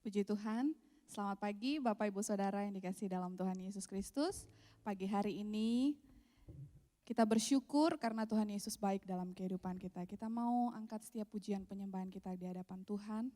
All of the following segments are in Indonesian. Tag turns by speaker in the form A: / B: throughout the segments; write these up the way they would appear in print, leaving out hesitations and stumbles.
A: Puji Tuhan, selamat pagi Bapak Ibu Saudara yang dikasihi dalam Tuhan Yesus Kristus. Pagi hari ini kita bersyukur karena Tuhan Yesus baik dalam kehidupan kita. Kita mau angkat setiap pujian penyembahan kita di hadapan Tuhan.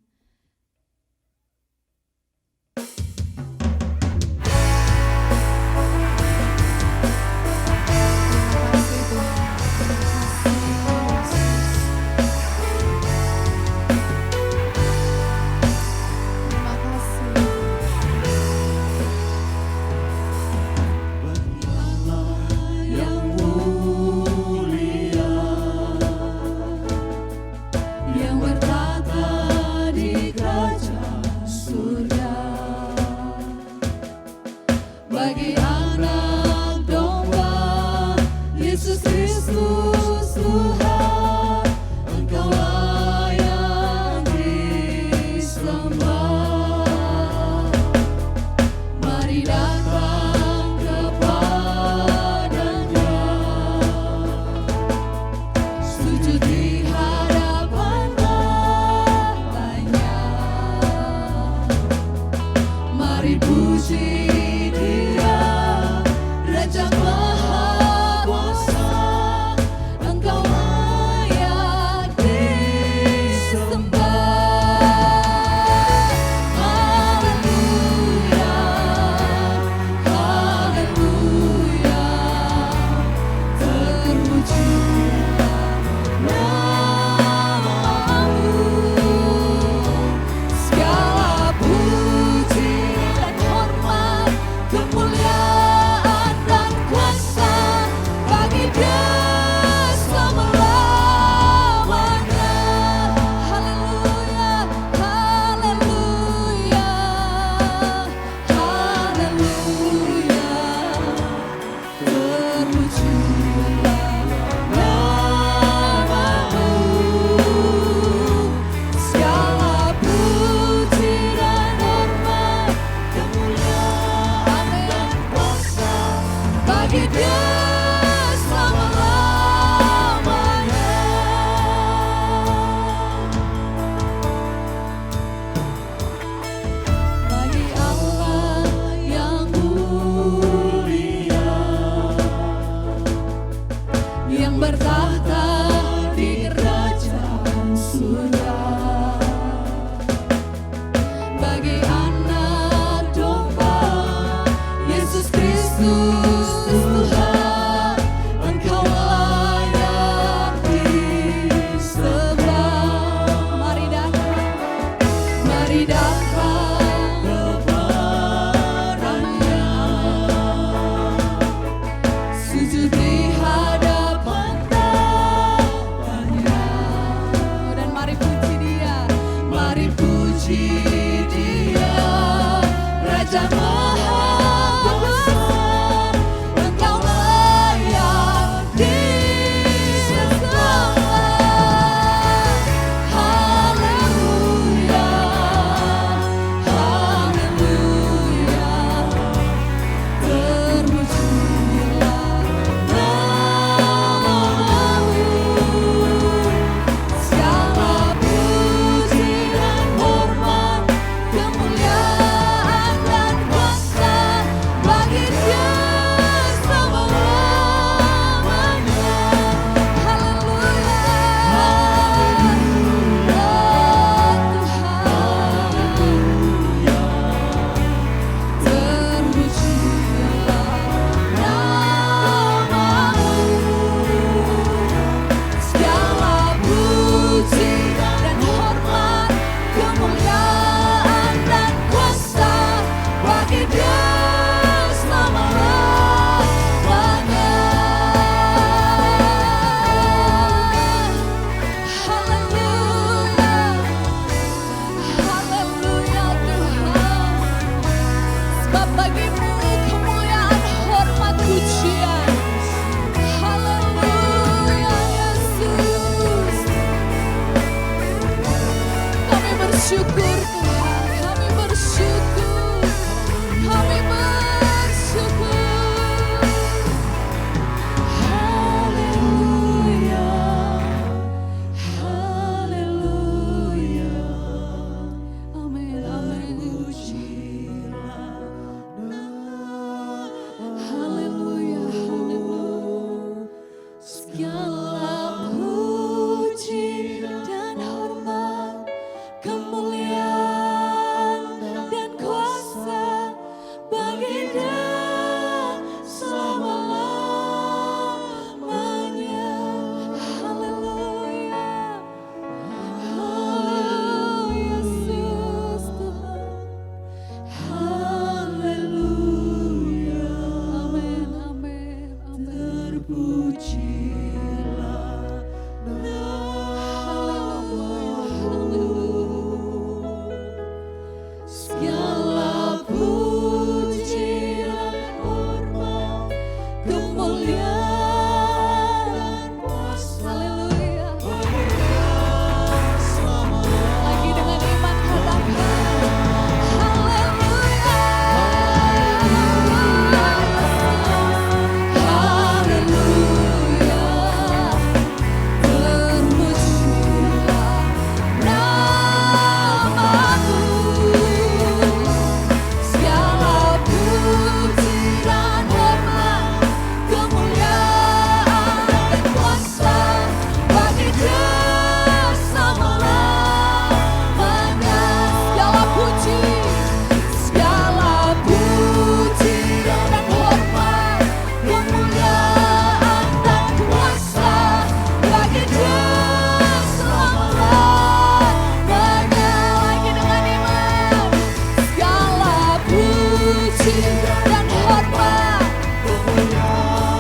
A: dan hormat.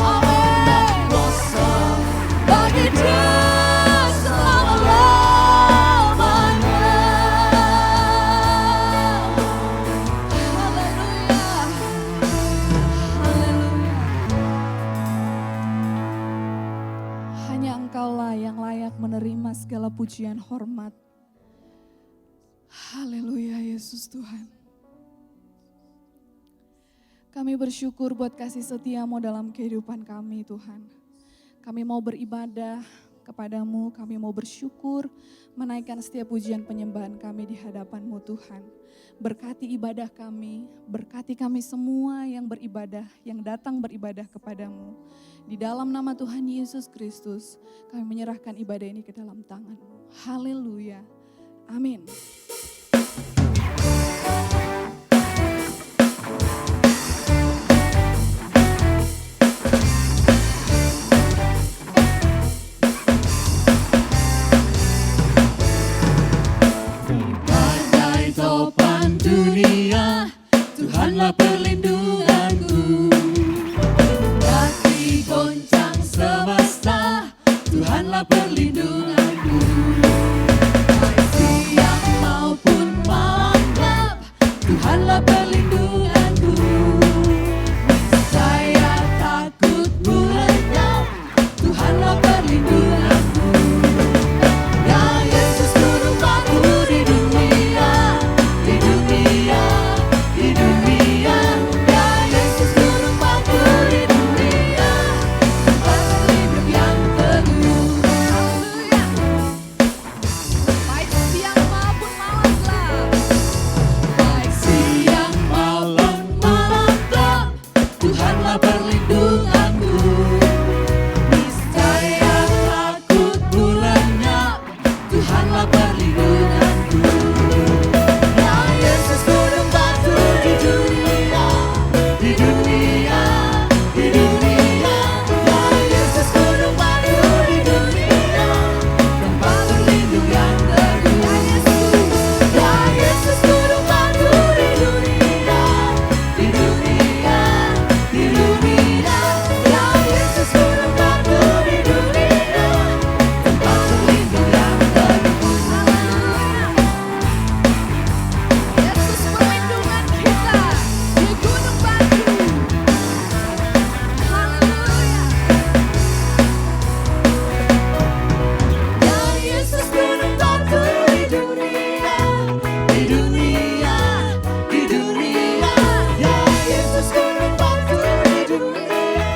A: Amin. Bagi Dia selama-lamanya. Haleluya. Haleluya. Hanya Engkaulah yang layak menerima segala pujian hormat. Haleluya Yesus Tuhan. Kami bersyukur buat kasih setiamu dalam kehidupan kami Tuhan. Kami mau beribadah kepadamu, kami mau bersyukur, menaikkan setiap pujian penyembahan kami di hadapan-Mu Tuhan. Berkati ibadah kami, berkati kami semua yang beribadah, yang datang beribadah kepadamu. Di dalam nama Tuhan Yesus Kristus, kami menyerahkan ibadah ini ke dalam tangan-Mu. Haleluya. Amin.
B: Dunia, Tuhanlah perlindunganku. Hati goncang semesta, Tuhanlah perlindunganku. Baik siang maupun malam gelap, Tuhanlah perlindunganku. Saya takut lenyap, Tuhanlah perlindunganku. Ya Yesus Guru batu di dunia, di dunia, di dunia. Ya Yesus Guru batu di dunia, tempat berlindung yang teguh. Haleluya.
A: Baik siang maupun malam gelap.
B: Baik siang malam malam gelap, Tuhanlah perlindunganku. Niscaya takutku lenyap, Tuhanlah perlindunganku. Ya Yesus gunung batu di dunia, di dunia, di dunia. Ya Yesus gunung batu di dunia, tempat berlindung yang teguh. Ya Yesus gunung batu di dunia, di dunia, di dunia. Ya Yesus gunung batu di dunia, tempat berlindung yang teguh.
A: Yesus perlindungan kita di gunung batu. Haleluya.
B: Ya Yesus gunung batu di dunia, di dunia, di dunia. Ya Yesus gunung batu di dunia,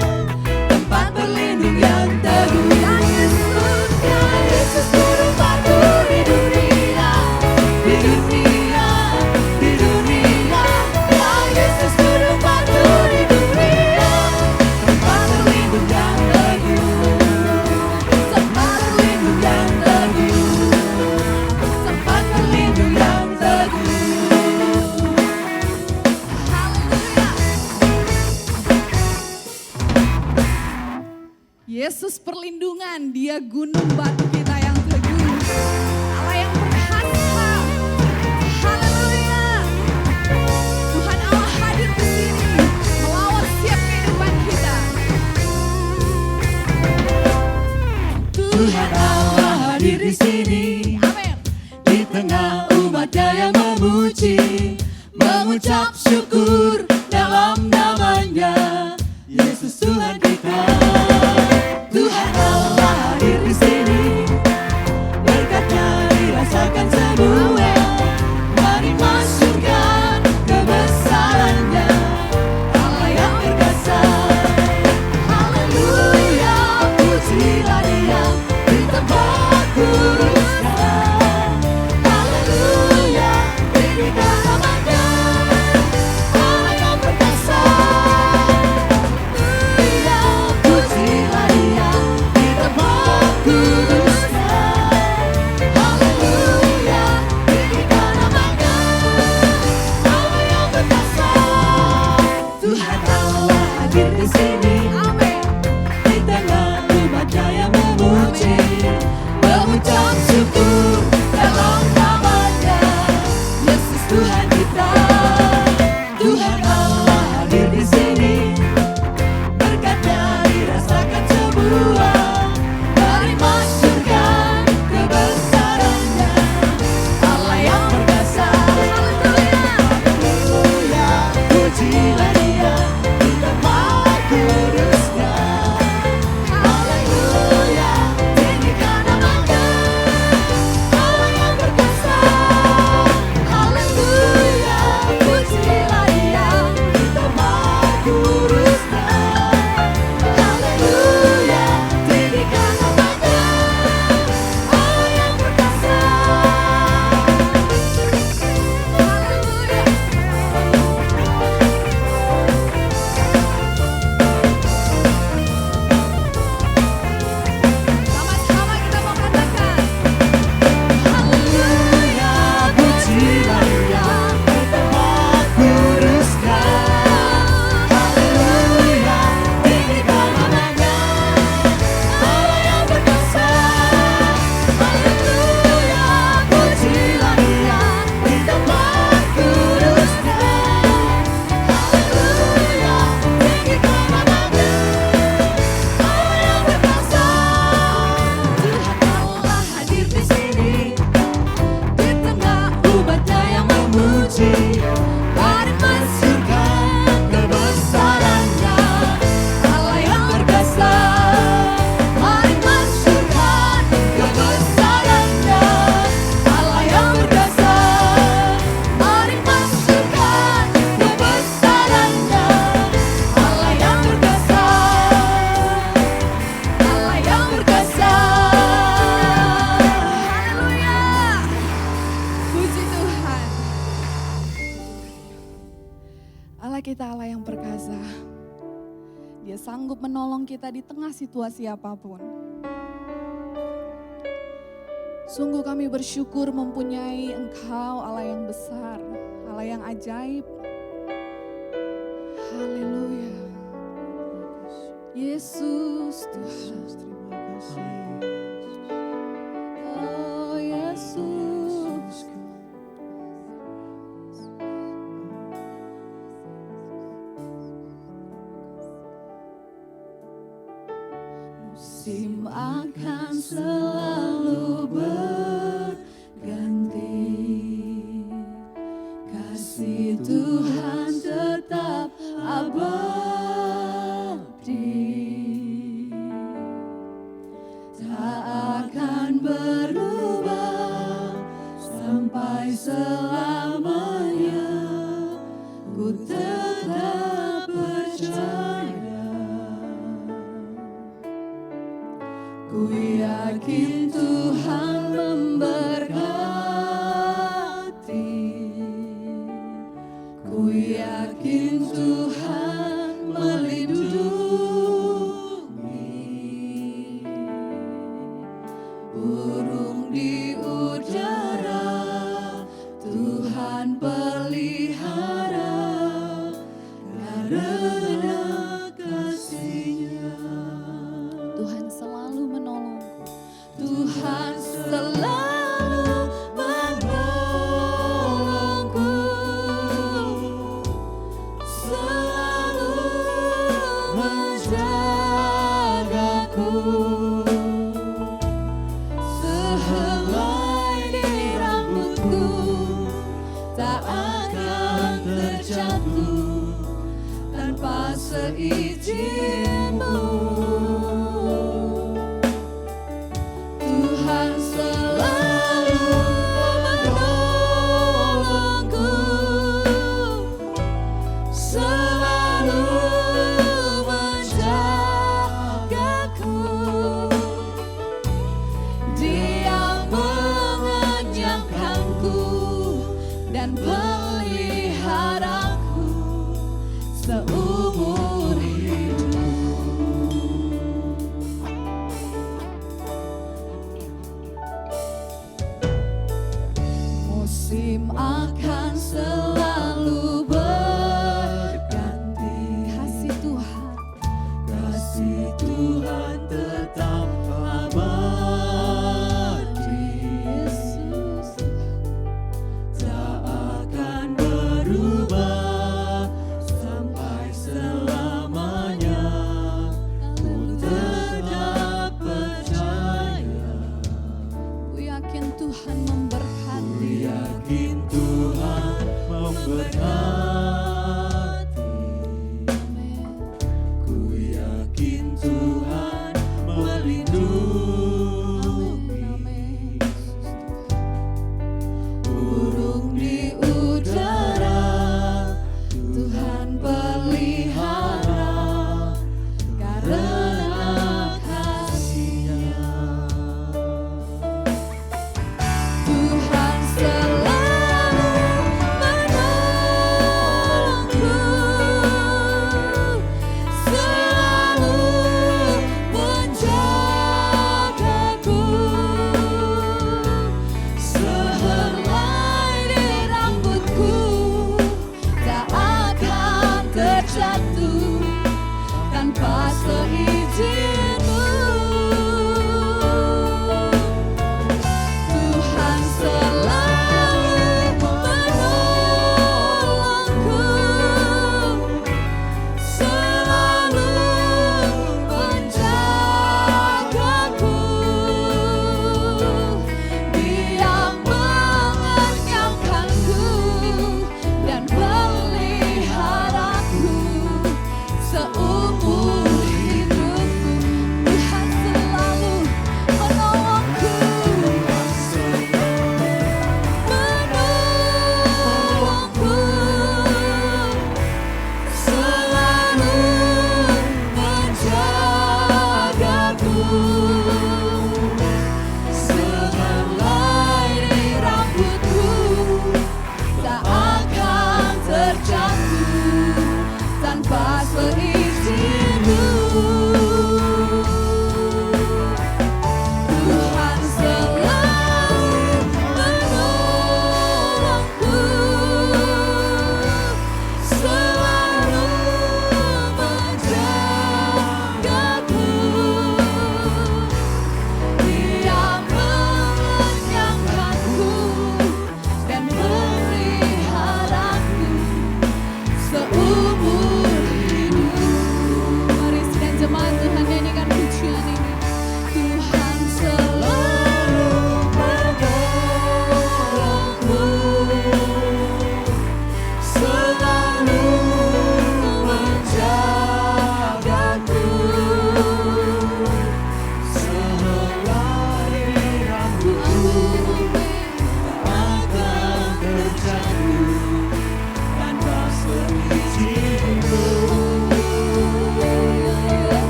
B: tempat berlindung yang teguh. Ya Yesus gunung batu di dunia, di dunia, di dunia. Ya Yesus gunung batu di dunia, tempat berlindung yang teguh. Tempat berlindung yang teguh, tempat berlindung yang teguh.
A: Haleluya. Yesus perlindungan, Dia gunung batu kita yang teguh. Allah yang perkasa. Haleluya. Tuhan Allah hadir di sini melawat setiap kehidupan kita.
B: Tuhan Allah hadir di sini,
A: Amin.
B: di tengah umatnya yang memuji, mengucap syukur dalam namanya, Yesus Tuhan kita. Tuhan Allah hadir di sini, berkatnya dirasakan semua. Mari masyurkan kebesarannya, Allah yang perkasa. Haleluya, pujilah Dia di tempat kudus sekarang. Haleluya, tinggikan namanya, Allah yang perkasa. Dia puji, mari masyurkan kebesaran-Nya, Allah yang berkuasa. Mari masyurkan kebesaran-Nya, Allah yang berkuasa. Mari masyurkan kebesaran-Nya, Allah yang berkuasa. Allah yang berkuasa. Haleluya.
A: Puji Tuhan. Allah kita Allah yang perkasa. Dia sanggup menolong kita di tengah situasi apapun. Sungguh kami bersyukur mempunyai Engkau Allah yang besar, Allah yang ajaib. Haleluya. Yesus Tuhan. Oh Yesus.
B: Musim akan selalu berganti, kasih Tuhan tetap abadi, tak akan berubah sampai selamanya. Ku tetap percaya, ku yakin Tuhan memberkati, ku yakin Tuhan melindungi. Burung di udara Tuhan pelihara, karena kasih-Nya.
A: Tuhan selalu menolongku.
B: Tuhan selalu menolongku, selalu menjagaku. Sehelai di rambutku tak akan terjatuh tanpa seizin-Mu. Tuhan selalu menolongku, selalu menjagaku. Dia mengenyangkanku dan peliharaku seumur hidup. Musim akan selalu berganti,
A: Kasih Tuhan.
B: kasih Tuhan tetap abadi,
A: Yesus.
B: tak akan berubah sampai selamanya. Ku tetap percaya,
A: Ku yakin Tuhan
B: ku
A: memberkati.
B: yakin Tuhan memberkati,
A: Amin.
B: ku yakin Tuhan melindungi.
A: Amin.
B: Burung di udara Tuhan pelihara, karena kasih-Nya. Tuhan selalu menolongku,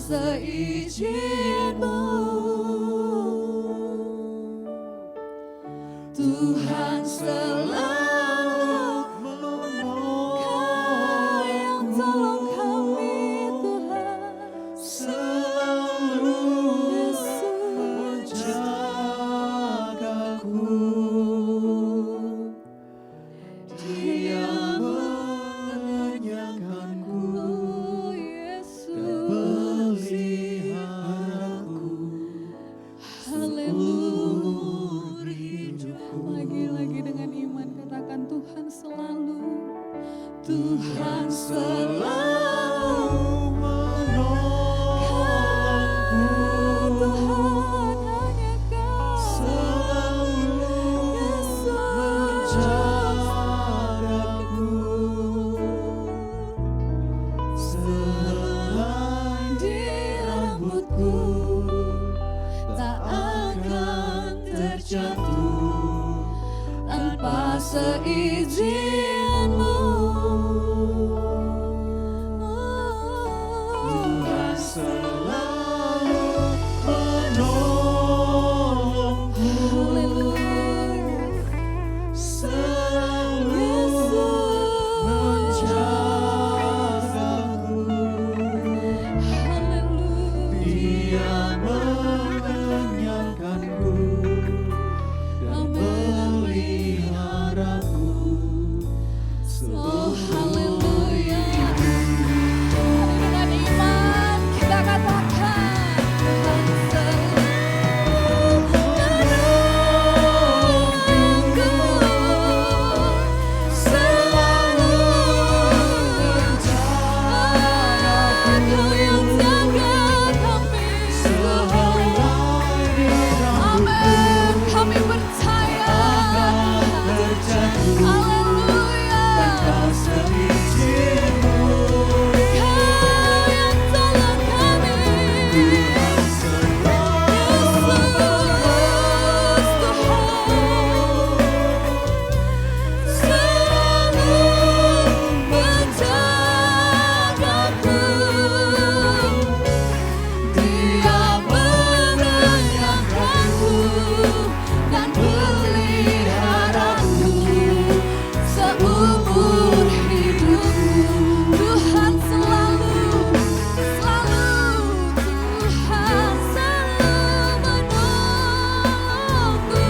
B: seizin-Mu. Tuhan selalu menolong,
A: Kau yang tolong kami Tuhan.
B: selalu
A: Yesus.
B: menjagaku. Dia mengenyangkanku
A: Oh
B: dan
A: Yesus.
B: peliharaku
A: Haleluya.
B: seumur hidupku.
A: Lagi-lagi dengan iman katakan Tuhan selalu.
B: Tuhan selalu menolongku,
A: Tuhan hanya Kau.
B: selalu menjagaku. Selai di rambutku tak akan terjatuh tanpa seizin-Mu. Tuhan selalu menolongku,
A: Haleluya.
B: selalu menjagaku.
A: Haleluya.
B: Dia mengenyangkanku dan meliharaku
A: Oh
B: seumur
A: haleluya. Dengan iman kita katakan Tuhan selalu menolongku, selalu menjagaku. Kau yang jaga kami.
B: selai di rambutku
A: Amin. Kami percaya
B: akan
A: Tuhan.
B: terjatuh
A: Haleluya.
B: tanpa seizin-Mu.
A: Kau yang tolong kami.
B: Tuhan selalu
A: Yesus Tuhan selalu menjagaku. Dia mengenyangkanku dan peliharaku seumur hidupku. Tuhan selalu, selalu, Tuhan selalu menolongku.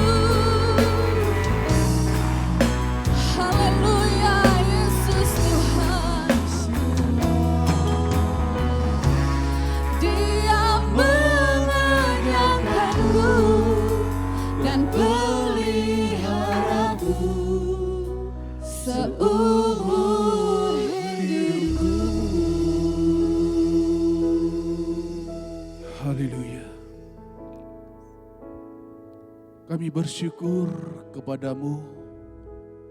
A: Haleluya, Yesus Tuhan. Dia mengenyangkanku dan peliharaku seumur hidupku.
C: Haleluya. Kami bersyukur kepadamu,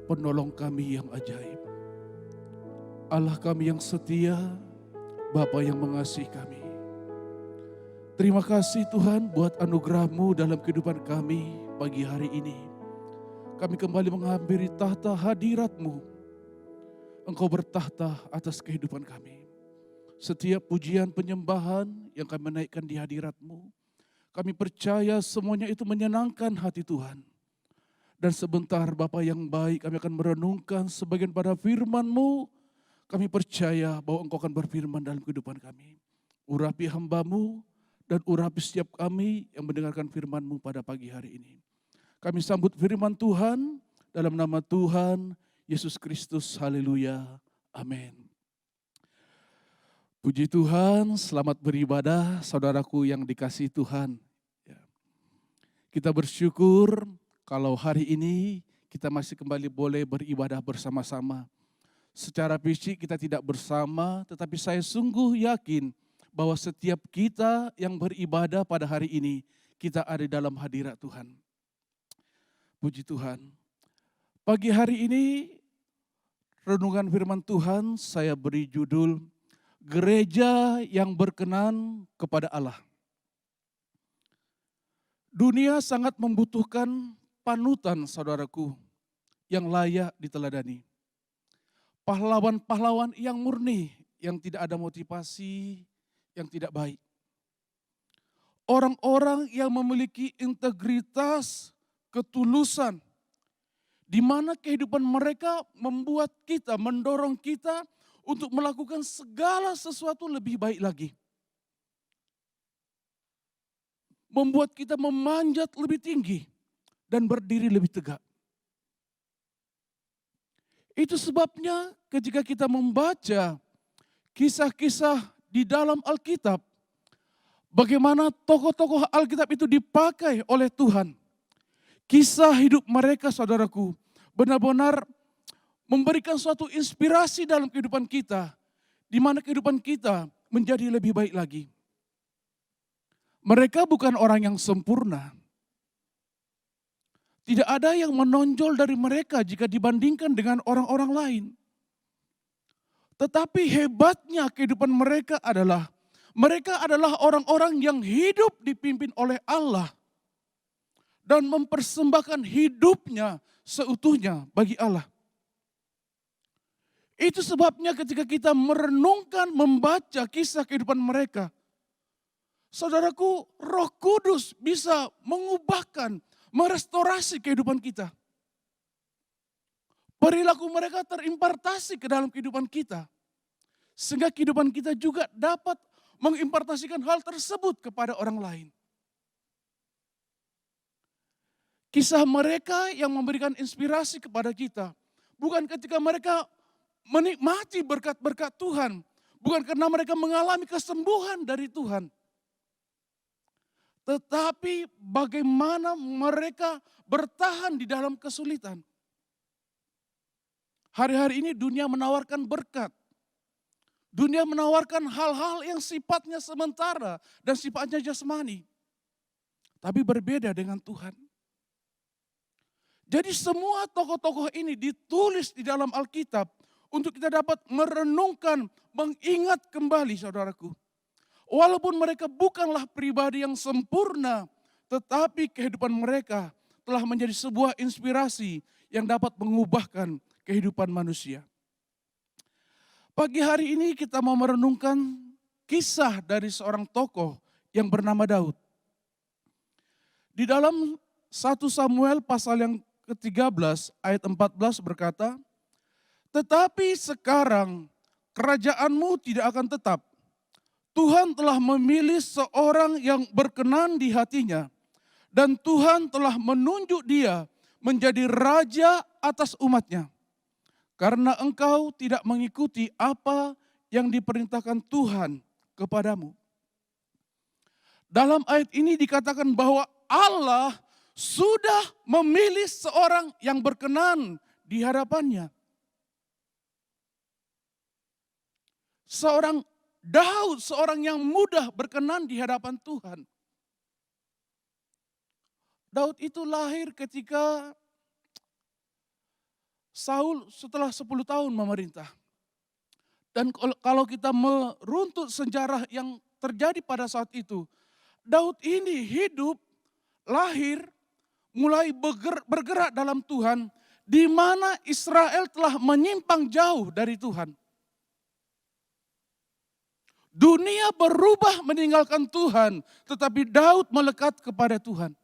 C: penolong kami yang ajaib. Allah kami yang setia, Bapa yang mengasihi kami. Terima kasih Tuhan buat anugerah-Mu dalam kehidupan kami pagi hari ini. Kami kembali menghampiri tahta hadirat-Mu. Engkau bertahta atas kehidupan kami. Setiap pujian penyembahan yang kami naikkan di hadirat-Mu, kami percaya semuanya itu menyenangkan hati Tuhan. Dan sebentar Bapa yang baik, kami akan merenungkan sebagian pada firman-Mu. Kami percaya bahwa Engkau akan berfirman dalam kehidupan kami. Urapi hamba-Mu dan urapi setiap kami yang mendengarkan firman-Mu pada pagi hari ini. Kami sambut firman Tuhan dalam nama Tuhan Yesus Kristus. Haleluya. Amin. Puji Tuhan, selamat beribadah saudaraku yang dikasihi Tuhan. Ya. Kita bersyukur kalau hari ini kita masih kembali boleh beribadah bersama-sama. Secara fisik kita tidak bersama, tetapi saya sungguh yakin bahwa setiap kita yang beribadah pada hari ini, kita ada dalam hadirat Tuhan. Puji Tuhan. Pagi hari ini, renungan firman Tuhan saya beri judul, Gereja yang berkenan kepada Allah. Dunia sangat membutuhkan panutan saudaraku yang layak diteladani. Pahlawan-pahlawan yang murni, yang tidak ada motivasi, yang tidak baik. orang-orang yang memiliki integritas, ketulusan, di mana kehidupan mereka membuat kita, mendorong kita untuk melakukan segala sesuatu lebih baik lagi. Membuat kita memanjat lebih tinggi dan berdiri lebih tegak. Itu sebabnya ketika kita membaca kisah-kisah di dalam Alkitab, bagaimana tokoh-tokoh Alkitab itu dipakai oleh Tuhan. Kisah hidup mereka, saudaraku, benar-benar memberikan suatu inspirasi dalam kehidupan kita, di mana kehidupan kita menjadi lebih baik lagi. Mereka bukan orang yang sempurna. Tidak ada yang menonjol dari mereka jika dibandingkan dengan orang-orang lain. Tetapi hebatnya kehidupan mereka adalah orang-orang yang hidup dipimpin oleh Allah dan mempersembahkan hidupnya seutuhnya bagi Allah. Itu sebabnya ketika kita merenungkan, membaca kisah kehidupan mereka, saudaraku, Roh Kudus bisa mengubahkan, merestorasi kehidupan kita. Perilaku mereka terimpartasi ke dalam kehidupan kita. Sehingga kehidupan kita juga dapat mengimpartasikan hal tersebut kepada orang lain. Kisah mereka yang memberikan inspirasi kepada kita. Bukan ketika mereka menikmati berkat-berkat Tuhan. Bukan karena mereka mengalami kesembuhan dari Tuhan. Tetapi bagaimana mereka bertahan di dalam kesulitan. Hari-hari ini dunia menawarkan berkat. Dunia menawarkan hal-hal yang sifatnya sementara dan sifatnya jasmani. Tapi berbeda dengan Tuhan. Jadi semua tokoh-tokoh ini ditulis di dalam Alkitab untuk kita dapat merenungkan, mengingat kembali saudaraku. Walaupun mereka bukanlah pribadi yang sempurna, tetapi kehidupan mereka telah menjadi sebuah inspirasi yang dapat mengubahkan kehidupan manusia. Pagi hari ini kita mau merenungkan kisah dari seorang tokoh yang bernama Daud. Di dalam 1 Samuel pasal yang ke-13 ayat 14 berkata, "Tetapi sekarang kerajaanmu tidak akan tetap. Tuhan telah memilih seorang yang berkenan di hatinya, dan Tuhan telah menunjuk dia menjadi raja atas umatnya. Karena engkau tidak mengikuti apa yang diperintahkan Tuhan kepadamu." Dalam ayat ini dikatakan bahwa Allah sudah memilih seorang yang berkenan di hadapannya. Seorang Daud, seorang yang mudah berkenan di hadapan Tuhan. Daud itu lahir ketika Saul setelah 10 tahun memerintah. Dan kalau kita meruntut sejarah yang terjadi pada saat itu, Daud ini hidup, lahir, mulai bergerak dalam Tuhan, di mana Israel telah menyimpang jauh dari Tuhan. Dunia berubah meninggalkan Tuhan, tetapi Daud melekat kepada Tuhan.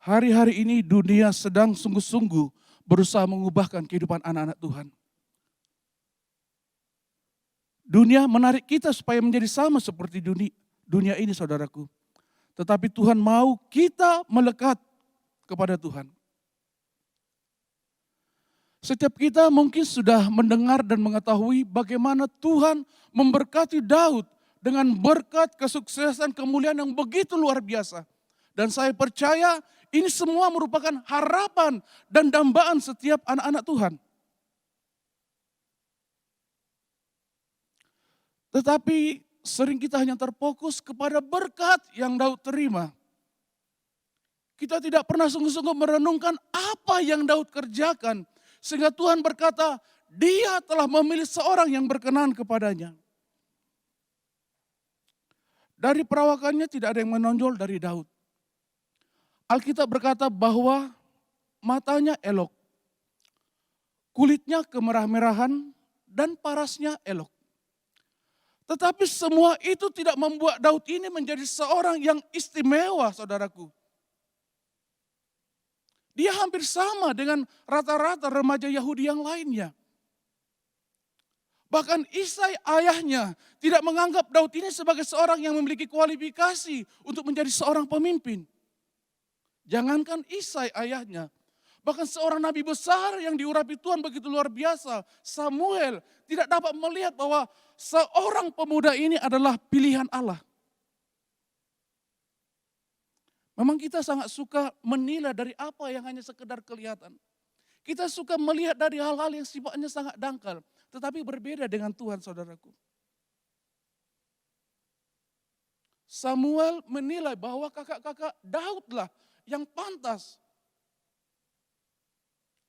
C: Hari-hari ini dunia sedang sungguh-sungguh berusaha mengubahkan kehidupan anak-anak Tuhan. Dunia menarik kita supaya menjadi sama seperti dunia ini, saudaraku. Tetapi Tuhan mau kita melekat kepada Tuhan. Setiap kita mungkin sudah mendengar dan mengetahui bagaimana Tuhan memberkati Daud dengan berkat kesuksesan kemuliaan yang begitu luar biasa. Dan saya percaya ini semua merupakan harapan dan dambaan setiap anak-anak Tuhan. Tetapi sering kita hanya terfokus kepada berkat yang Daud terima. Kita tidak pernah sungguh-sungguh merenungkan apa yang Daud kerjakan. Sehingga Tuhan berkata, dia telah memilih seorang yang berkenan kepadanya. Dari perawakannya tidak ada yang menonjol dari Daud. Alkitab berkata bahwa matanya elok, kulitnya kemerah-merahan, dan parasnya elok. Tetapi semua itu tidak membuat Daud ini menjadi seorang yang istimewa, saudaraku. Dia hampir sama dengan rata-rata remaja Yahudi yang lainnya. Bahkan Isai ayahnya tidak menganggap Daud ini sebagai seorang yang memiliki kualifikasi untuk menjadi seorang pemimpin. Jangankan Isai ayahnya, bahkan seorang nabi besar yang diurapi Tuhan begitu luar biasa, Samuel, tidak dapat melihat bahwa seorang pemuda ini adalah pilihan Allah. Memang kita sangat suka menilai dari apa yang hanya sekedar kelihatan. Kita suka melihat dari hal-hal yang sifatnya sangat dangkal. Tetapi berbeda dengan Tuhan, saudaraku. Samuel menilai bahwa kakak-kakak Daudlah yang pantas.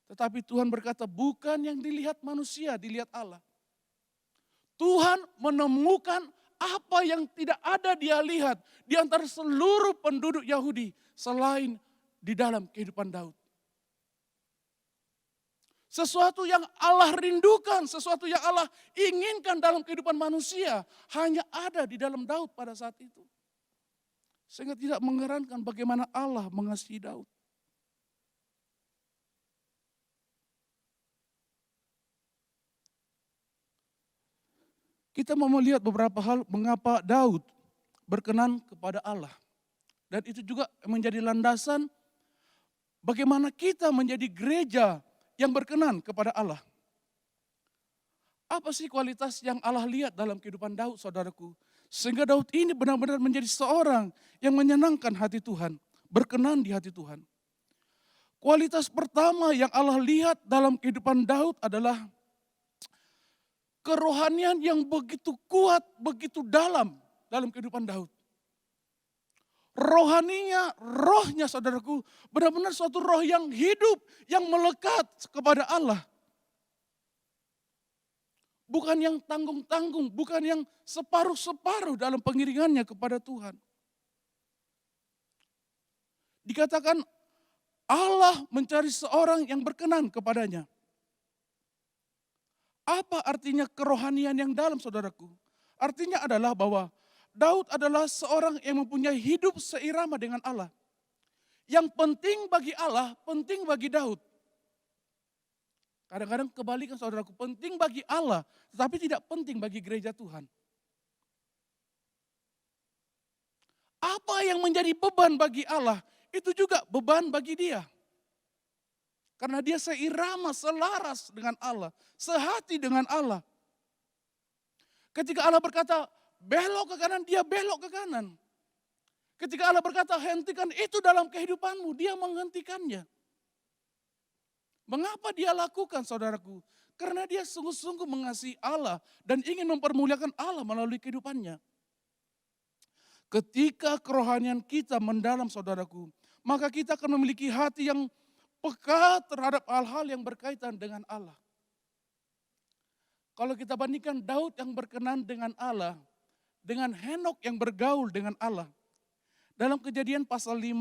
C: Tetapi Tuhan berkata, bukan yang dilihat manusia, dilihat Allah. Tuhan menemukan apa yang tidak ada dia lihat di antara seluruh penduduk Yahudi selain di dalam kehidupan Daud. Sesuatu yang Allah rindukan, sesuatu yang Allah inginkan dalam kehidupan manusia hanya ada di dalam Daud pada saat itu. Sehingga tidak mengherankan bagaimana Allah mengasihi Daud. Kita mau melihat beberapa hal mengapa Daud berkenan kepada Allah. Dan itu juga menjadi landasan bagaimana kita menjadi gereja yang berkenan kepada Allah. Apa sih kualitas yang Allah lihat dalam kehidupan Daud, saudaraku? Sehingga Daud ini benar-benar menjadi seorang yang menyenangkan hati Tuhan, berkenan di hati Tuhan. Kualitas pertama yang Allah lihat dalam kehidupan Daud adalah kerohanian yang begitu kuat, begitu dalam kehidupan Daud. Rohnya saudaraku, benar-benar suatu roh yang hidup, yang melekat kepada Allah. Bukan yang tanggung-tanggung, bukan yang separuh-separuh dalam pengiringannya kepada Tuhan. Dikatakan Allah mencari seorang yang berkenan kepadanya. Apa artinya kerohanian yang dalam, saudaraku? Artinya adalah bahwa Daud adalah seorang yang mempunyai hidup seirama dengan Allah. Yang penting bagi Allah, penting bagi Daud. Kadang-kadang kebalikan, saudaraku, penting bagi Allah, tetapi tidak penting bagi gereja Tuhan. Apa yang menjadi beban bagi Allah, itu juga beban bagi dia. Karena dia seirama, selaras dengan Allah, sehati dengan Allah. Ketika Allah berkata, belok ke kanan, dia belok ke kanan. Ketika Allah berkata, hentikan itu dalam kehidupanmu, dia menghentikannya. Mengapa dia lakukan, saudaraku? Karena dia sungguh-sungguh mengasihi Allah dan ingin mempermuliakan Allah melalui kehidupannya. Ketika kerohanian kita mendalam, saudaraku, maka kita akan memiliki hati yang peka terhadap hal-hal yang berkaitan dengan Allah. Kalau kita bandingkan Daud yang berkenan dengan Allah, dengan Henok yang bergaul dengan Allah. Dalam Kejadian pasal 5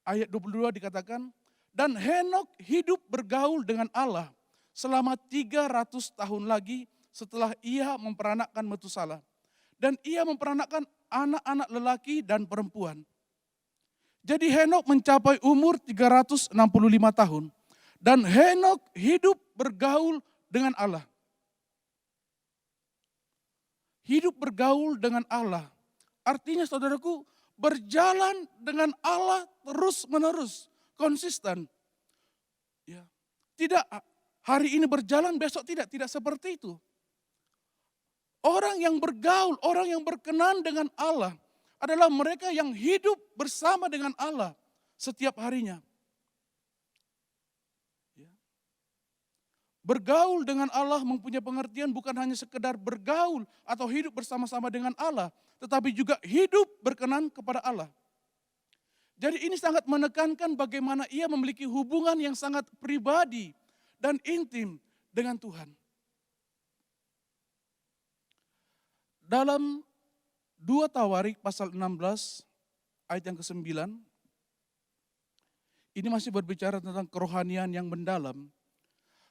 C: ayat 22 dikatakan, dan Henok hidup bergaul dengan Allah selama 300 tahun lagi setelah ia memperanakkan Metusalah. Dan ia memperanakkan anak-anak lelaki dan perempuan. Jadi Henok mencapai umur 365 tahun. Dan Henok hidup bergaul dengan Allah. Hidup bergaul dengan Allah. Artinya saudaraku, berjalan dengan Allah terus menerus, konsisten. Ya. Tidak hari ini berjalan, besok tidak seperti itu. Orang yang bergaul, orang yang berkenan dengan Allah adalah mereka yang hidup bersama dengan Allah setiap harinya. Ya. Bergaul dengan Allah mempunyai pengertian bukan hanya sekedar bergaul atau hidup bersama-sama dengan Allah, tetapi juga hidup berkenan kepada Allah. Jadi ini sangat menekankan bagaimana ia memiliki hubungan yang sangat pribadi dan intim dengan Tuhan. Dalam 2 Tawarik pasal 16 ayat yang ke-9, ini masih berbicara tentang kerohanian yang mendalam.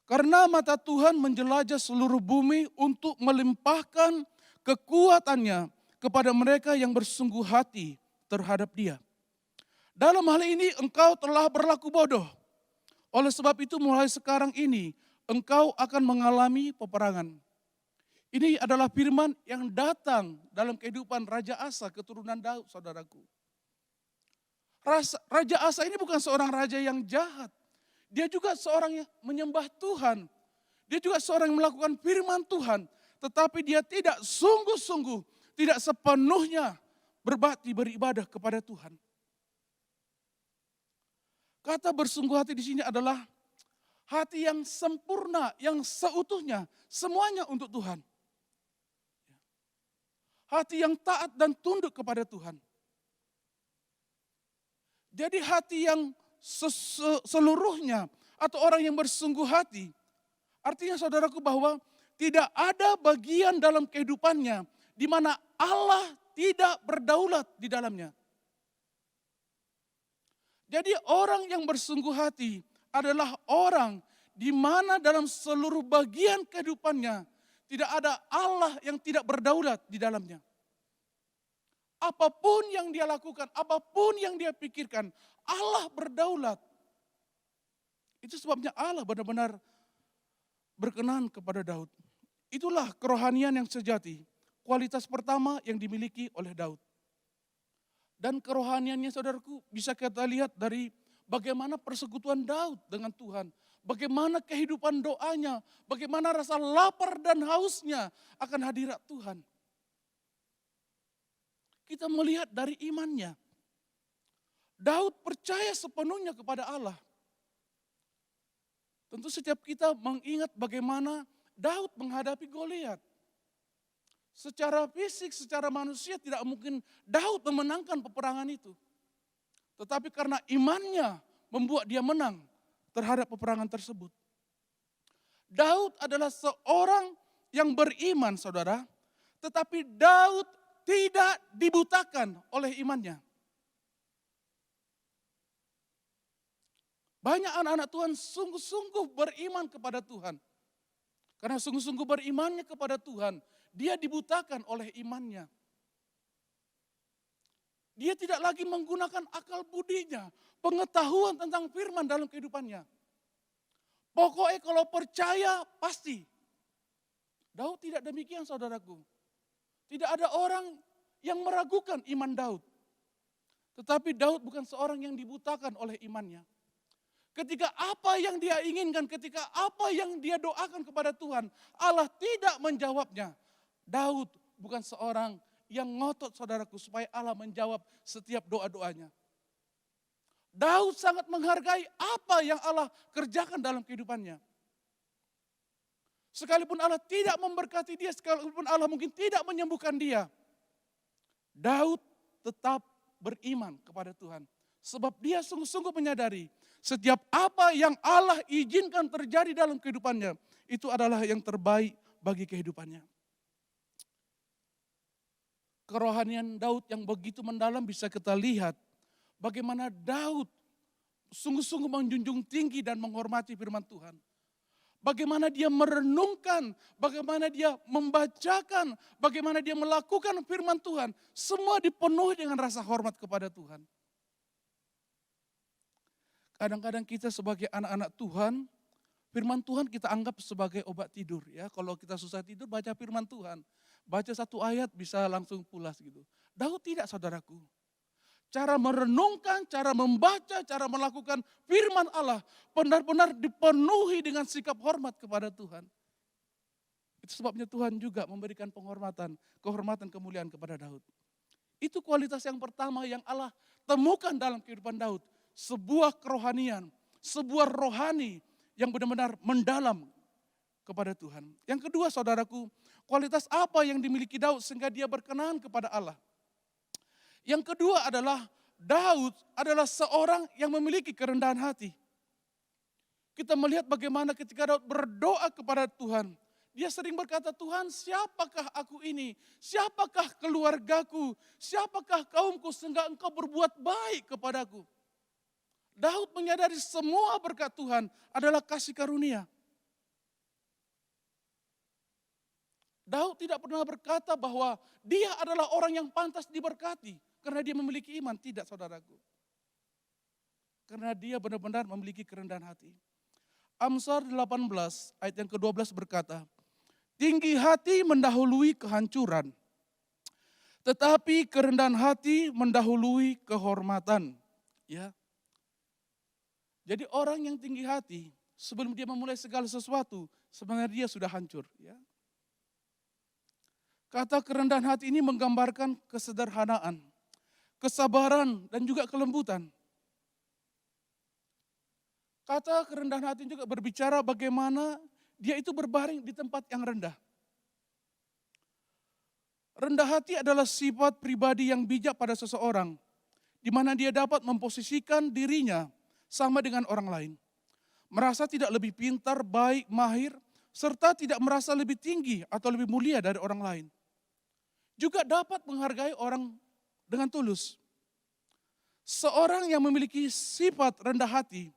C: Karena mata Tuhan menjelajah seluruh bumi untuk melimpahkan kekuatannya kepada mereka yang bersungguh hati terhadap Dia. Dalam hal ini engkau telah berlaku bodoh. Oleh sebab itu mulai sekarang ini engkau akan mengalami peperangan. Ini adalah firman yang datang dalam kehidupan Raja Asa, keturunan Daud, saudaraku. Raja Asa ini bukan seorang raja yang jahat. Dia juga seorang yang menyembah Tuhan. Dia juga seorang yang melakukan firman Tuhan. Tetapi dia tidak sungguh-sungguh, tidak sepenuhnya berbakti beribadah kepada Tuhan. Kata bersungguh hati di sini adalah hati yang sempurna, yang seutuhnya, semuanya untuk Tuhan. Hati yang taat dan tunduk kepada Tuhan. Jadi hati yang seluruhnya atau orang yang bersungguh hati, artinya saudaraku bahwa tidak ada bagian dalam kehidupannya di mana Allah tidak berdaulat di dalamnya. Jadi orang yang bersungguh hati adalah orang di mana dalam seluruh bagian kehidupannya tidak ada Allah yang tidak berdaulat di dalamnya. Apapun yang dia lakukan, apapun yang dia pikirkan, Allah berdaulat. Itu sebabnya Allah benar-benar berkenan kepada Daud. Itulah kerohanian yang sejati. Kualitas pertama yang dimiliki oleh Daud. Dan kerohaniannya saudaraku bisa kita lihat dari bagaimana persekutuan Daud dengan Tuhan. Bagaimana kehidupan doanya, bagaimana rasa lapar dan hausnya akan hadirat Tuhan. Kita melihat dari imannya. Daud percaya sepenuhnya kepada Allah. Tentu setiap kita mengingat bagaimana Daud menghadapi Goliat. Secara fisik, secara manusia tidak mungkin Daud memenangkan peperangan itu. Tetapi karena imannya membuat dia menang terhadap peperangan tersebut. Daud adalah seorang yang beriman, saudara. Tetapi Daud tidak dibutakan oleh imannya. Banyak anak-anak Tuhan sungguh-sungguh beriman kepada Tuhan. Karena sungguh-sungguh berimannya kepada Tuhan, dia dibutakan oleh imannya. Dia tidak lagi menggunakan akal budinya, pengetahuan tentang firman dalam kehidupannya. Pokoknya kalau percaya pasti. Daud tidak demikian, saudaraku. Tidak ada orang yang meragukan iman Daud. Tetapi Daud bukan seorang yang dibutakan oleh imannya. Ketika apa yang dia inginkan, ketika apa yang dia doakan kepada Tuhan, Allah tidak menjawabnya. Daud bukan seorang yang ngotot, saudaraku, supaya Allah menjawab setiap doa-doanya. Daud sangat menghargai apa yang Allah kerjakan dalam kehidupannya. Sekalipun Allah tidak memberkati dia, sekalipun Allah mungkin tidak menyembuhkan dia, Daud tetap beriman kepada Tuhan. Sebab dia sungguh-sungguh menyadari setiap apa yang Allah izinkan terjadi dalam kehidupannya, itu adalah yang terbaik bagi kehidupannya. Kerohanian Daud yang begitu mendalam bisa kita lihat bagaimana Daud sungguh-sungguh menjunjung tinggi dan menghormati firman Tuhan. Bagaimana dia merenungkan, bagaimana dia membacakan, bagaimana dia melakukan firman Tuhan. Semua dipenuhi dengan rasa hormat kepada Tuhan. Kadang-kadang kita sebagai anak-anak Tuhan, firman Tuhan kita anggap sebagai obat tidur. Ya, kalau kita susah tidur baca firman Tuhan. Baca satu ayat bisa langsung pulas gitu. Daud tidak, saudaraku. Cara merenungkan, cara membaca, cara melakukan firman Allah benar-benar dipenuhi dengan sikap hormat kepada Tuhan. Itu sebabnya Tuhan juga memberikan kehormatan kemuliaan kepada Daud. Itu kualitas yang pertama yang Allah temukan dalam kehidupan Daud. Sebuah kerohanian, sebuah rohani yang benar-benar mendalam kepada Tuhan. Yang kedua, saudaraku, kualitas apa yang dimiliki Daud sehingga dia berkenan kepada Allah? Yang kedua adalah Daud adalah seorang yang memiliki kerendahan hati. Kita melihat bagaimana ketika Daud berdoa kepada Tuhan. Dia sering berkata, Tuhan, siapakah aku ini? Siapakah keluargaku? Siapakah kaumku sehingga engkau berbuat baik kepadaku? Daud menyadari semua berkat Tuhan adalah kasih karunia. Daud tidak pernah berkata bahwa dia adalah orang yang pantas diberkati karena dia memiliki iman. Tidak, saudaraku. Karena dia benar-benar memiliki kerendahan hati. Amsal 18 ayat yang ke-12 berkata, tinggi hati mendahului kehancuran, tetapi kerendahan hati mendahului kehormatan. Ya. Jadi orang yang tinggi hati, sebelum dia memulai segala sesuatu, sebenarnya dia sudah hancur. Ya. Kata kerendahan hati ini menggambarkan kesederhanaan, kesabaran, dan juga kelembutan. Kata kerendahan hati juga berbicara bagaimana dia itu berbaring di tempat yang rendah. Rendah hati adalah sifat pribadi yang bijak pada seseorang, di mana dia dapat memposisikan dirinya sama dengan orang lain. Merasa tidak lebih pintar, baik, mahir, serta tidak merasa lebih tinggi atau lebih mulia dari orang lain. Juga dapat menghargai orang dengan tulus. Seorang yang memiliki sifat rendah hati,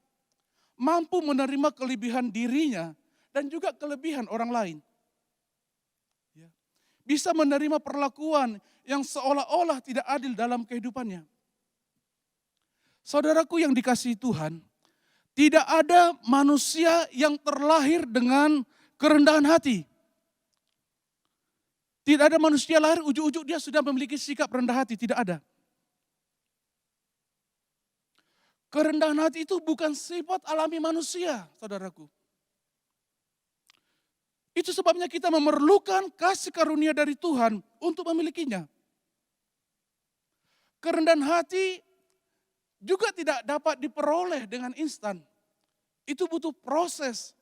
C: mampu menerima kelebihan dirinya dan juga kelebihan orang lain. Ya. Bisa menerima perlakuan yang seolah-olah tidak adil dalam kehidupannya. Saudaraku yang dikasihi Tuhan, tidak ada manusia yang terlahir dengan kerendahan hati. Tidak ada manusia lahir ujuk-ujuk dia sudah memiliki sikap rendah hati, tidak ada. Kerendahan hati itu bukan sifat alami manusia, saudaraku. Itu sebabnya kita memerlukan kasih karunia dari Tuhan untuk memilikinya. Kerendahan hati juga tidak dapat diperoleh dengan instan. Itu butuh proses,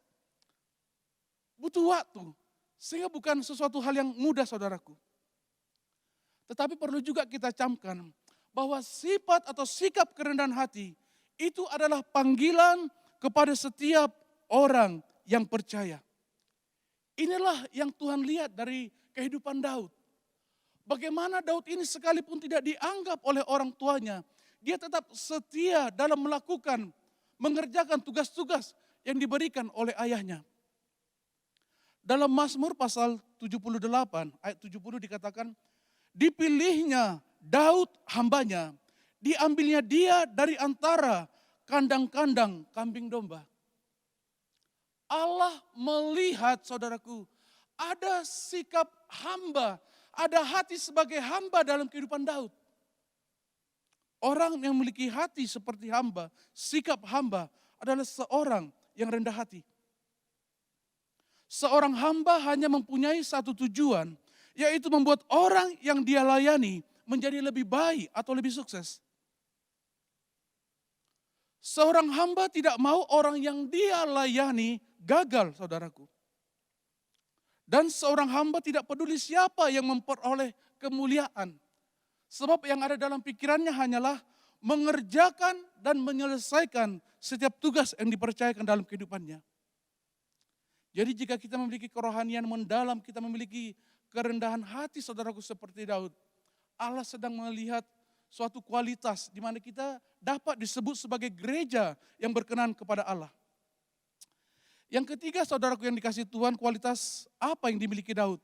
C: butuh waktu. Sehingga bukan sesuatu hal yang mudah, saudaraku. Tetapi perlu juga kita camkan bahwa sifat atau sikap kerendahan hati itu adalah panggilan kepada setiap orang yang percaya. Inilah yang Tuhan lihat dari kehidupan Daud. Bagaimana Daud ini sekalipun tidak dianggap oleh orang tuanya, dia tetap setia dalam mengerjakan tugas-tugas yang diberikan oleh ayahnya. Dalam Mazmur pasal 78 ayat 70 dikatakan, dipilihnya Daud hambanya, diambilnya dia dari antara kandang-kandang kambing domba. Allah melihat, saudaraku, ada sikap hamba, ada hati sebagai hamba dalam kehidupan Daud. Orang yang memiliki hati seperti hamba, sikap hamba adalah seorang yang rendah hati. Seorang hamba hanya mempunyai satu tujuan, yaitu membuat orang yang dia layani menjadi lebih baik atau lebih sukses. Seorang hamba tidak mau orang yang dia layani gagal, saudaraku. Dan seorang hamba tidak peduli siapa yang memperoleh kemuliaan. Sebab yang ada dalam pikirannya hanyalah mengerjakan dan menyelesaikan setiap tugas yang dipercayakan dalam kehidupannya. Jadi jika kita memiliki kerohanian mendalam, kita memiliki kerendahan hati, saudaraku, seperti Daud, Allah sedang melihat suatu kualitas di mana kita dapat disebut sebagai gereja yang berkenan kepada Allah. Yang ketiga, saudaraku yang dikasihi Tuhan, kualitas apa yang dimiliki Daud?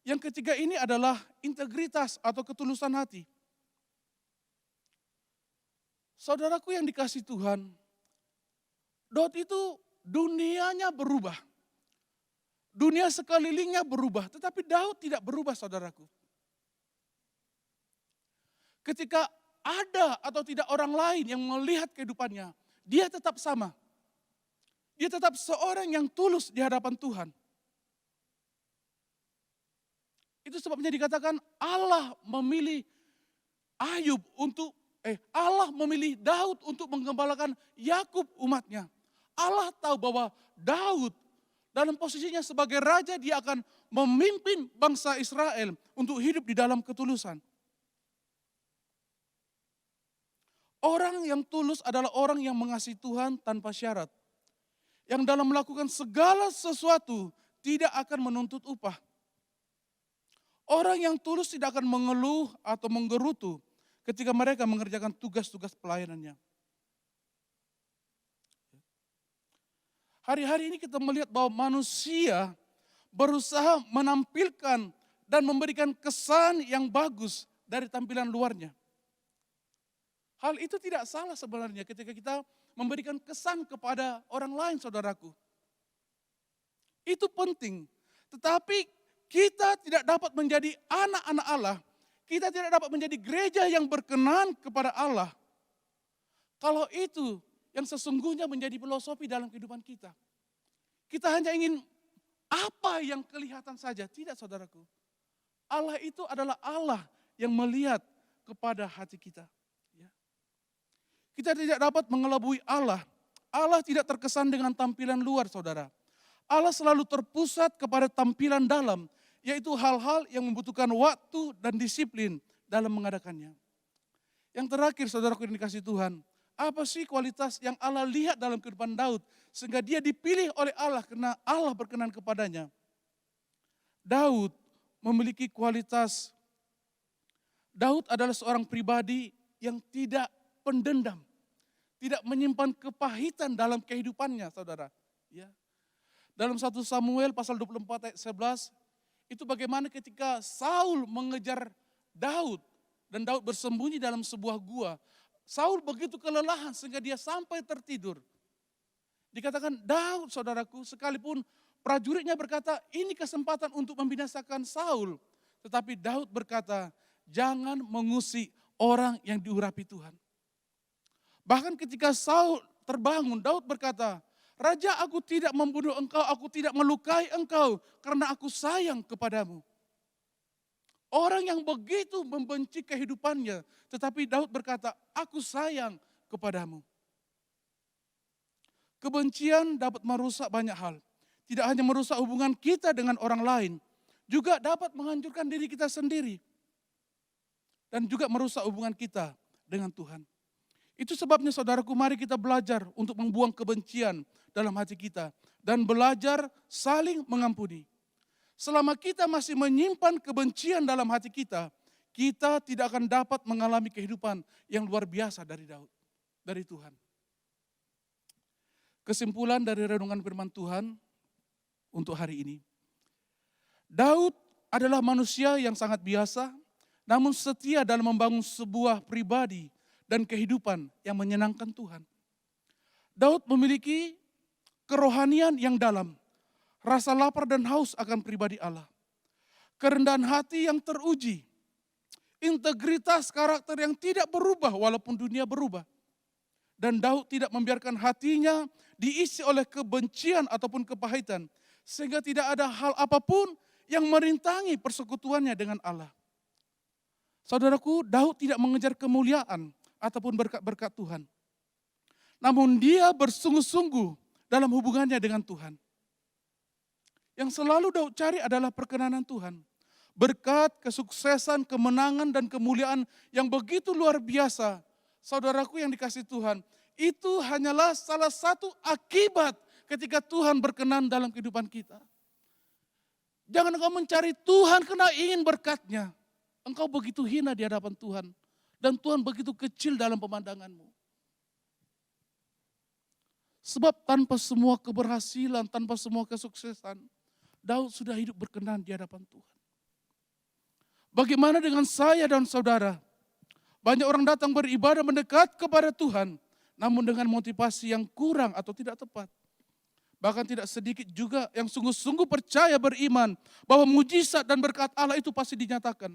C: Yang ketiga ini adalah integritas atau ketulusan hati. Saudaraku yang dikasihi Tuhan, Daud itu dunianya berubah. Dunia sekelilingnya berubah, tetapi Daud tidak berubah, saudaraku. Ketika ada atau tidak orang lain yang melihat kehidupannya, dia tetap sama. Dia tetap seorang yang tulus di hadapan Tuhan. Itu sebabnya dikatakan Allah memilih Allah memilih Daud untuk menggembalakan Yakub umatnya. Allah tahu bahwa Daud dalam posisinya sebagai raja, dia akan memimpin bangsa Israel untuk hidup di dalam ketulusan. Orang yang tulus adalah orang yang mengasihi Tuhan tanpa syarat. Yang dalam melakukan segala sesuatu tidak akan menuntut upah. Orang yang tulus tidak akan mengeluh atau menggerutu ketika mereka mengerjakan tugas-tugas pelayanannya. Hari-hari ini kita melihat bahwa manusia berusaha menampilkan dan memberikan kesan yang bagus dari tampilan luarnya. Hal itu tidak salah sebenarnya ketika kita memberikan kesan kepada orang lain, saudaraku. Itu penting. Tetapi kita tidak dapat menjadi anak-anak Allah. Kita tidak dapat menjadi gereja yang berkenan kepada Allah. Kalau itu yang sesungguhnya menjadi filosofi dalam kehidupan kita. Kita hanya ingin apa yang kelihatan saja. Tidak, saudaraku. Allah itu adalah Allah yang melihat kepada hati kita. Kita tidak dapat mengelabui Allah. Allah tidak terkesan dengan tampilan luar, saudara. Allah selalu terpusat kepada tampilan dalam, yaitu hal-hal yang membutuhkan waktu dan disiplin dalam mengadakannya. Yang terakhir, saudaraku yang dikasihi Tuhan, apa sih kualitas yang Allah lihat dalam kehidupan Daud, sehingga dia dipilih oleh Allah karena Allah berkenan kepadanya. Daud memiliki kualitas, Daud adalah seorang pribadi yang tidak pendendam. Tidak menyimpan kepahitan dalam kehidupannya, saudara. Ya. Dalam 1 Samuel pasal 24 ayat 11, itu bagaimana ketika Saul mengejar Daud, dan Daud bersembunyi dalam sebuah gua. Saul begitu kelelahan sehingga dia sampai tertidur. Dikatakan Daud, saudaraku, sekalipun prajuritnya berkata, ini kesempatan untuk membinasakan Saul. Tetapi Daud berkata, jangan mengusik orang yang diurapi Tuhan. Bahkan ketika Saul terbangun, Daud berkata, Raja, aku tidak membunuh engkau, aku tidak melukai engkau, karena aku sayang kepadamu. Orang yang begitu membenci kehidupannya, tetapi Daud berkata, aku sayang kepadamu. Kebencian dapat merusak banyak hal. Tidak hanya merusak hubungan kita dengan orang lain, juga dapat menghancurkan diri kita sendiri. Dan juga merusak hubungan kita dengan Tuhan. Itu sebabnya saudaraku, mari kita belajar untuk membuang kebencian dalam hati kita. Dan belajar saling mengampuni. Selama kita masih menyimpan kebencian dalam hati kita, kita tidak akan dapat mengalami kehidupan yang luar biasa dari Daud, dari Tuhan. Kesimpulan dari renungan firman Tuhan untuk hari ini. Daud adalah manusia yang sangat biasa, namun setia dalam membangun sebuah pribadi dan kehidupan yang menyenangkan Tuhan. Daud memiliki kerohanian yang dalam, rasa lapar dan haus akan pribadi Allah, kerendahan hati yang teruji, integritas karakter yang tidak berubah walaupun dunia berubah. Dan Daud tidak membiarkan hatinya diisi oleh kebencian ataupun kepahitan, sehingga tidak ada hal apapun yang merintangi persekutuannya dengan Allah. Saudaraku, Daud tidak mengejar kemuliaan ataupun berkat-berkat Tuhan. Namun dia bersungguh-sungguh dalam hubungannya dengan Tuhan. Yang selalu Daud cari adalah perkenanan Tuhan. Berkat, kesuksesan, kemenangan, dan kemuliaan yang begitu luar biasa. Saudaraku yang dikasihi Tuhan, itu hanyalah salah satu akibat ketika Tuhan berkenan dalam kehidupan kita. Jangan engkau mencari Tuhan karena ingin berkatnya. Engkau begitu hina di hadapan Tuhan. Dan Tuhan begitu kecil dalam pemandanganmu. Sebab tanpa semua keberhasilan, tanpa semua kesuksesan, Daud sudah hidup berkenan di hadapan Tuhan. Bagaimana dengan saya dan saudara? Banyak orang datang beribadah mendekat kepada Tuhan, namun dengan motivasi yang kurang atau tidak tepat. Bahkan tidak sedikit juga yang sungguh-sungguh percaya beriman bahwa mujizat dan berkat Allah itu pasti dinyatakan.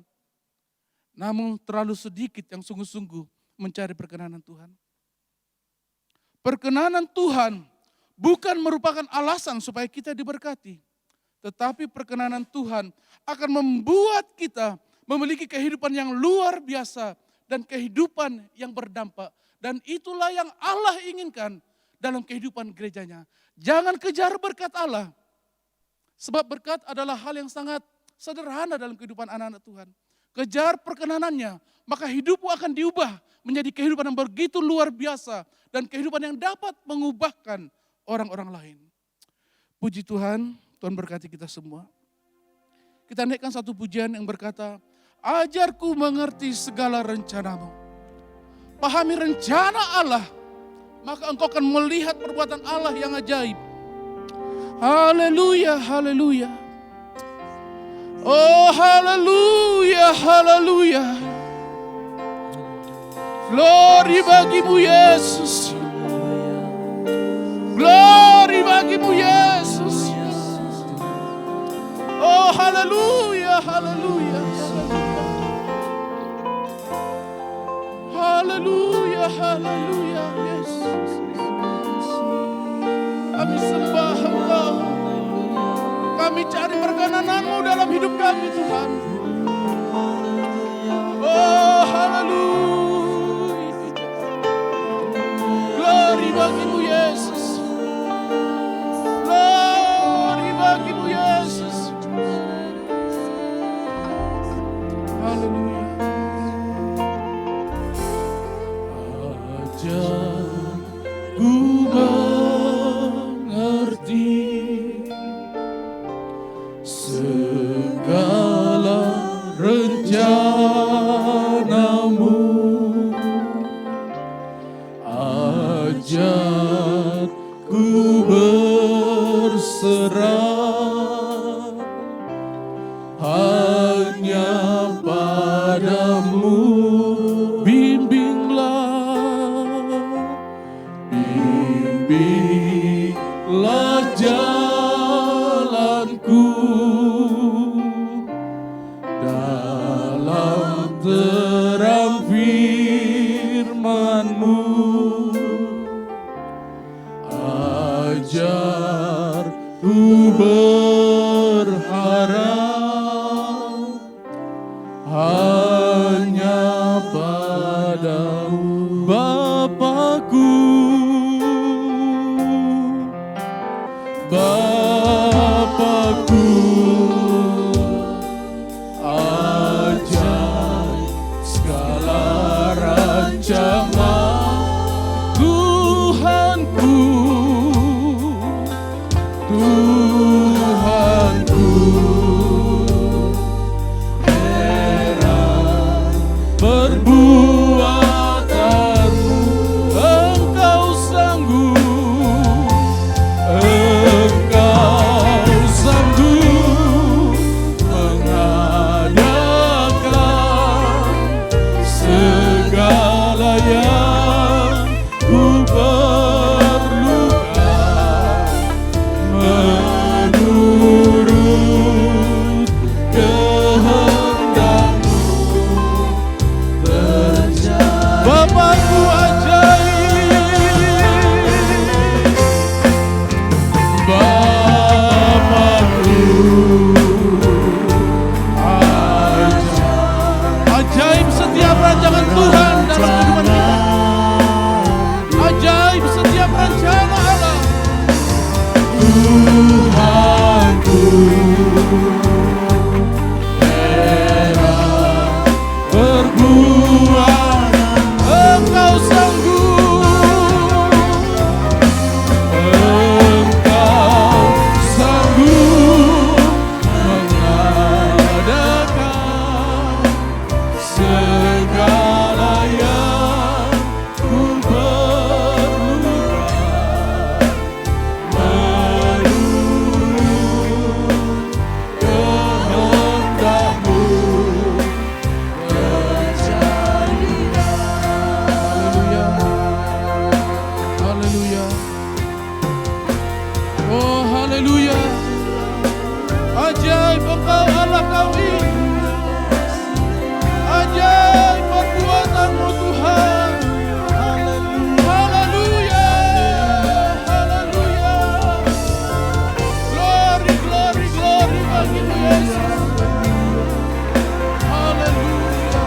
C: Namun terlalu sedikit yang sungguh-sungguh mencari perkenanan Tuhan. Perkenanan Tuhan bukan merupakan alasan supaya kita diberkati. Tetapi perkenanan Tuhan akan membuat kita memiliki kehidupan yang luar biasa dan kehidupan yang berdampak. Dan itulah yang Allah inginkan dalam kehidupan gerejanya. Jangan kejar berkat Allah. Sebab berkat adalah hal yang sangat sederhana dalam kehidupan anak-anak Tuhan. Kejar perkenanannya, maka hidupmu akan diubah menjadi kehidupan yang begitu luar biasa. Dan kehidupan yang dapat mengubahkan orang-orang lain. Puji Tuhan, Tuhan berkati kita semua. Kita naikkan satu pujian yang berkata, ajarku mengerti segala rencanamu. Pahami rencana Allah, maka engkau akan melihat perbuatan Allah yang ajaib. Haleluya, haleluya. Oh haleluya, haleluya. Glory bagimu Yesus. Glory bagimu Yesus. Oh haleluya, haleluya. Haleluya, haleluya Yesus. Kami sembah Engkau. Kami cari perkenanan-Mu dalam hidup kami Tuhan. Oh haleluya. Glory bagimu Yesus. Glory bagimu Yesus. Haleluya. Ajar ku mengerti segala rencana-Mu. Ajar ku berserah hanya padamu. Bimbinglah jalanku dalam terang firman-Mu. Ajar ku berharap hanya padamu. Bapakku, Bapakku, ajaib segala rancangan. Tuhanku, Tuhanku, heran perbuatan-Mu. Engkau sanggup, Engkau sanggup mengadakan segala yang ku perlukan menurut kehendak-Mu terjadi. Bapakku ajaib, Bapakku ajaib setiap rancangan Tuhan dalam kehidupan kita. Ajaib setiap rencana Allah. Tuhanku, heran perbuatan. Engkau sanggup, Engkau sanggup mengadakan segala yang ku perlukan menurut kehendak-Mu terjadi. Haleluya, haleluya. Oh haleluya. Ajaib Engkau Allah kami. Ajaib perbuatan-Mu Tuhan. Haleluya, haleluya. Glory, glory, glory bagimu Yesus. Haleluya.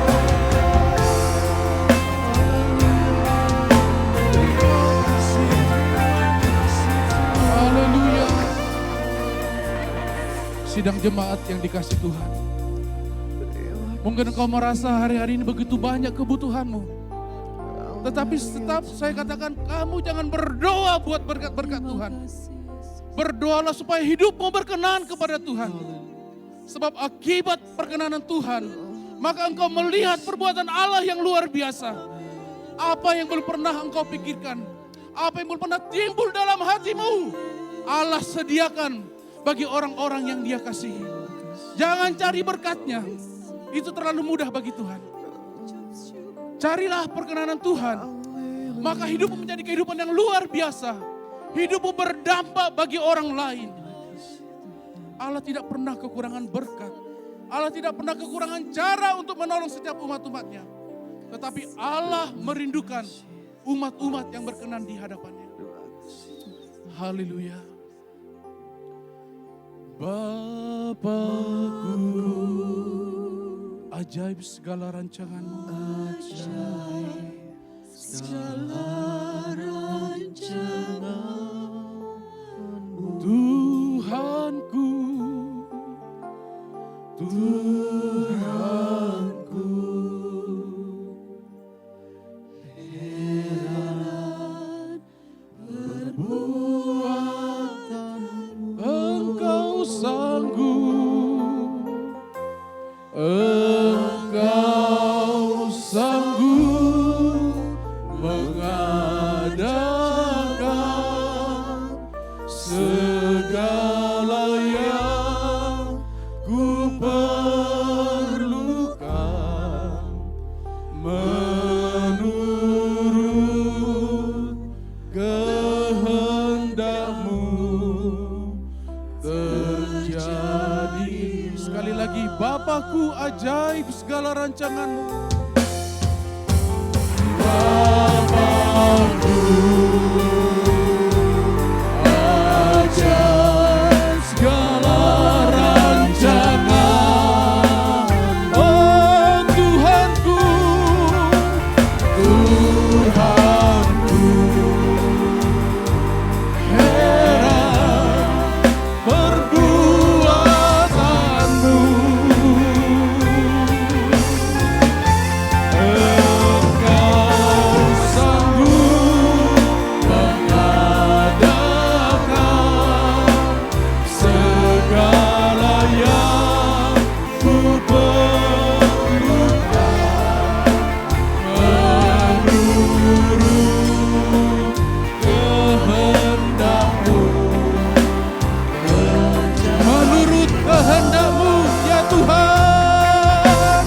C: Haleluya. Sidang jemaat yang dikasihi Tuhan. Mungkin engkau merasa hari-hari ini begitu banyak kebutuhanmu. Tetapi tetap saya katakan kamu jangan berdoa buat berkat-berkat Tuhan. Berdoalah supaya hidupmu berkenan kepada Tuhan. Sebab akibat perkenanan Tuhan, maka engkau melihat perbuatan Allah yang luar biasa. Apa yang belum pernah engkau pikirkan, apa yang belum pernah timbul dalam hatimu, Allah sediakan bagi orang-orang yang Dia kasihi. Jangan cari berkatnya. Itu terlalu mudah bagi Tuhan. Carilah perkenanan Tuhan. Maka hidupmu menjadi kehidupan yang luar biasa. Hidupmu berdampak bagi orang lain. Allah tidak pernah kekurangan berkat. Allah tidak pernah kekurangan cara untuk menolong setiap umat-umatnya. Tetapi Allah merindukan umat-umat yang berkenan di hadapannya. Haleluya. Bapakku, ajaib segala rancanganmu.
B: Ajaib segala rancanganmu.
C: Tuhanku,
B: Tuhanku, heran perbuatanmu.
C: Engkau sanggup, Engkau sanggup mengadakan segala yang ku perlukan menurut kehendak-Mu terjadi. Sekali lagi, Bapakku ajaib segala rancangan-Mu. Bapakku ajaib segala rancangan. Oh Tuhanku, Tuhanku, heran perbuatanmu. Engkau sanggup mengadakan segala yang ku perlukan menurut kehendak-Mu. Menurut kehendak-Mu ya Tuhan.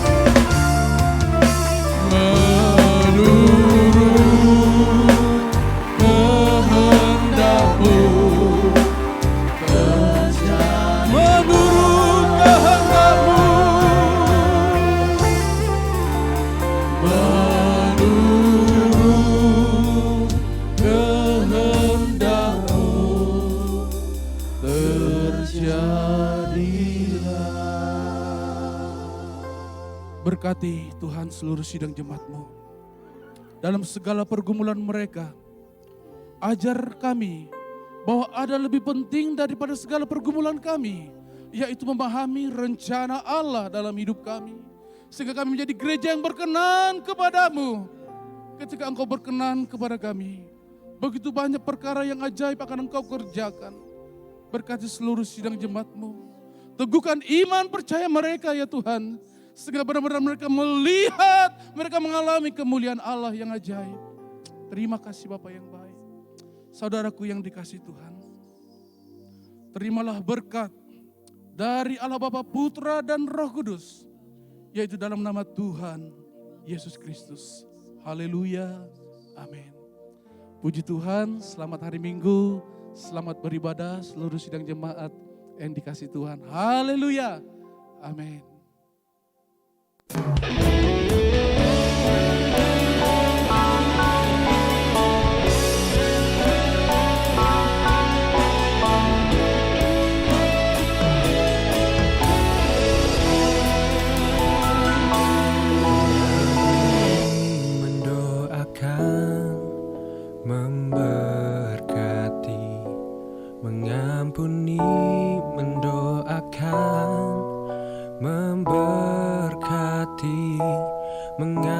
C: Menurut kehendak-Mu. Menurut kehendak-Mu. Menurut kehendak-Mu. Terjadilah. Berkati Tuhan seluruh sidang jemaat-Mu. Dalam segala pergumulan mereka, ajar kami bahwa ada lebih penting daripada segala pergumulan kami, yaitu memahami rencana Allah dalam hidup kami. Sehingga kami menjadi gereja yang berkenan kepadamu. Ketika Engkau berkenan kepada kami, begitu banyak perkara yang ajaib akan Engkau kerjakan. Berkati seluruh sidang jemaat-Mu. Teguhkan iman percaya mereka ya Tuhan. Sehingga benar-benar mereka melihat, mereka mengalami kemuliaan Allah yang ajaib. Terima kasih Bapa yang baik. Saudaraku yang dikasihi Tuhan. Terimalah berkat dari Allah Bapa, Putra dan Roh Kudus. Yaitu dalam nama Tuhan Yesus Kristus. Haleluya. Amin. Puji Tuhan, selamat hari Minggu. Selamat beribadah seluruh sidang jemaat yang dikasihi Tuhan. Haleluya. Amin.
B: Mendoakan, memberkati, mengampuni, mendoakan, memberkati, mengampuni.